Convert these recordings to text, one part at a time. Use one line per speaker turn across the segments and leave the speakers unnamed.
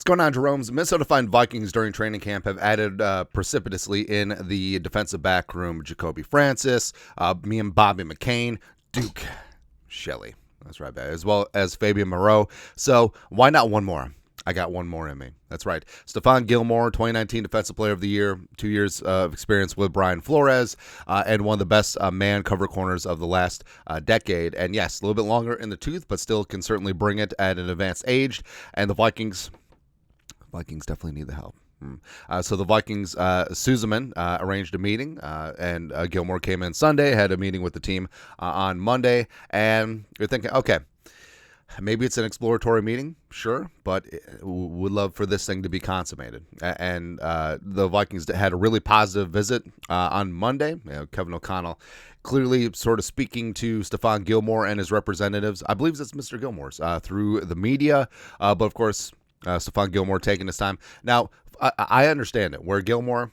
Going on, Jerome's Minnesota Vikings during training camp have added precipitously in the defensive back room Jacoby Francis, me and Bobby McCain, Duke Shelley. That's right, as well as Fabian Moreau. So why not one more? I got one more in me. That's right. Stephon Gilmore, 2019 Defensive Player of the Year, 2 years of experience with Brian Flores, and one of the best man cover corners of the last decade. And yes, a little bit longer in the tooth, but still can certainly bring it at an advanced age. And the Vikings definitely need the help. So the Vikings, Suzeman arranged a meeting, and Gilmore came in Sunday, had a meeting with the team on Monday, and you're thinking, okay, maybe it's an exploratory meeting, sure, but would love for this thing to be consummated. And the Vikings had a really positive visit on Monday. Kevin O'Connell clearly sort of speaking to Stephon Gilmore and his representatives. I believe it's Mr. Gilmore's through the media, but of course, Stephon Gilmore taking his time. Now, I understand it, where Gilmore,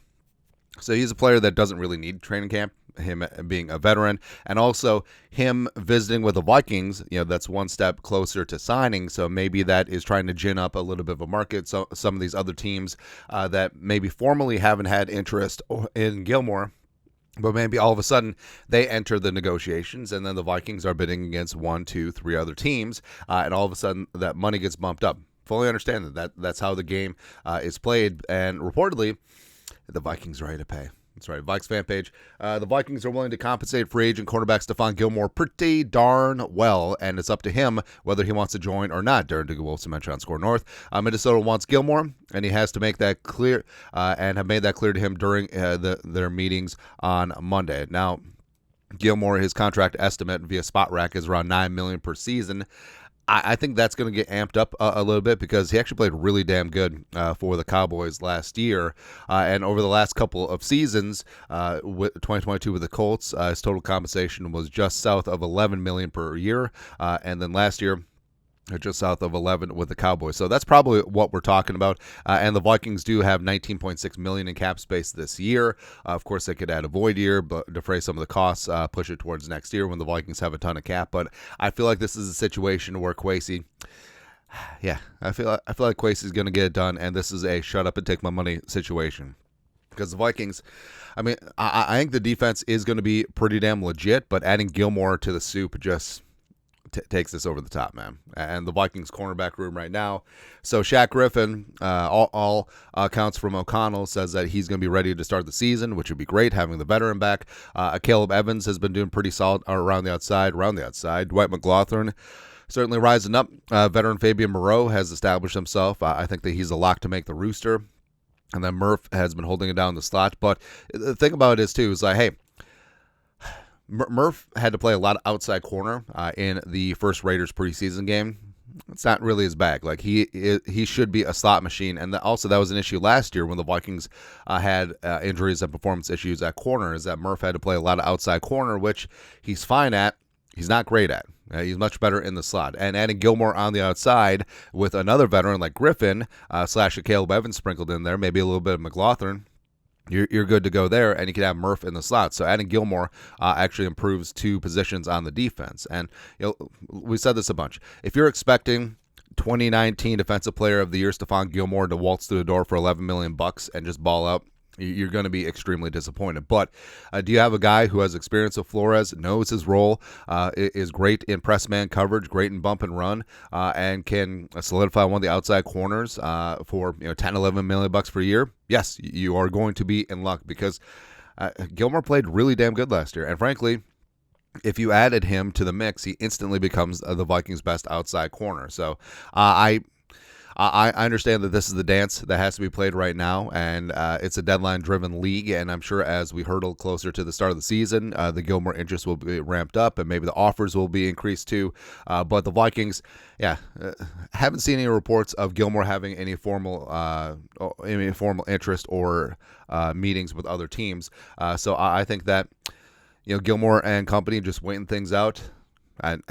so he's a player that doesn't really need training camp, him being a veteran, and also him visiting with the Vikings, that's one step closer to signing, so maybe that is trying to gin up a little bit of a market. So some of these other teams that maybe formally haven't had interest in Gilmore, but maybe all of a sudden they enter the negotiations, and then the Vikings are bidding against 1, 2, 3 other teams, and all of a sudden that money gets bumped up. Fully understand that's how the game is played, and reportedly, the Vikings are ready to pay. That's right, Vikes fan page. The Vikings are willing to compensate free agent cornerback Stephon Gilmore pretty darn well, and it's up to him whether he wants to join or not. Darren Wilson mentioned on Score North. Minnesota wants Gilmore, and he has to make that clear, and have made that clear to him during their meetings on Monday. Now, Gilmore, his contract estimate via Spot Rack is around $9 million per season. I think that's going to get amped up a little bit because he actually played really damn good for the Cowboys last year. And over the last couple of seasons, with 2022 with the Colts, his total compensation was just south of $11 million per year. And then last year, just south of 11 with the Cowboys. So that's probably what we're talking about. And the Vikings do have $19.6 million in cap space this year. Of course, they could add a void year, but defray some of the costs, push it towards next year when the Vikings have a ton of cap. But I feel like this is a situation where Kwesi, I feel like Kwesi is going to get it done, and this is a shut up and take my money situation. Because the Vikings, I think the defense is going to be pretty damn legit, but adding Gilmore to the soup just takes this over the top, man. And the Vikings cornerback room right now. So Shaq Griffin, all accounts from O'Connell, says that he's going to be ready to start the season, which would be great, having the veteran back. Caleb Evans has been doing pretty solid around the outside. Dwight McLaughlin certainly rising up. Veteran Fabian Moreau has established himself. I think that he's a lock to make the rooster. And then Murph has been holding it down the slot. But the thing about it is like, hey, Murph had to play a lot of outside corner in the first Raiders preseason game. It's not really his bag. Like he should be a slot machine, and also that was an issue last year when the Vikings had injuries and performance issues at corner. Is that Murph had to play a lot of outside corner, which he's fine at. He's not great at. He's much better in the slot. And adding Gilmore on the outside with another veteran like Griffin / Caleb Evans sprinkled in there, maybe a little bit of McLaughlin. You're good to go there, and you could have Murph in the slot. So adding Gilmore actually improves 2 positions on the defense. And we said this a bunch. If you're expecting 2019 Defensive Player of the Year Stephon Gilmore to waltz through the door for $11 million and just ball out, you're going to be extremely disappointed. But do you have a guy who has experience with Flores, knows his role, is great in press man coverage, great in bump and run, and can solidify one of the outside corners for 10, $11 million per year? Yes, you are going to be in luck because Gilmore played really damn good last year. And frankly, if you added him to the mix, he instantly becomes the Vikings' best outside corner. So I understand that this is the dance that has to be played right now, and it's a deadline-driven league, and I'm sure as we hurtle closer to the start of the season, the Gilmore interest will be ramped up, and maybe the offers will be increased too. But the Vikings, haven't seen any reports of Gilmore having any formal interest or meetings with other teams. So I think that Gilmore and company just waiting things out.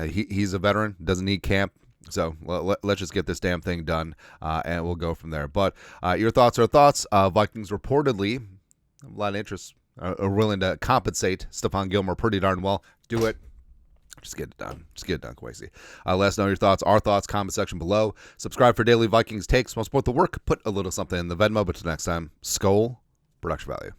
He's a veteran, doesn't need camp. So let's just get this damn thing done, and we'll go from there. But your thoughts are thoughts. Vikings reportedly, a lot of interest, are willing to compensate Stephon Gilmore pretty darn well. Do it. Just get it done. Just get it done, Kwesi. Let us know your thoughts, our thoughts, comment section below. Subscribe for daily Vikings takes. Want to support the work? Put a little something in the Venmo. But till next time, Skol, production value.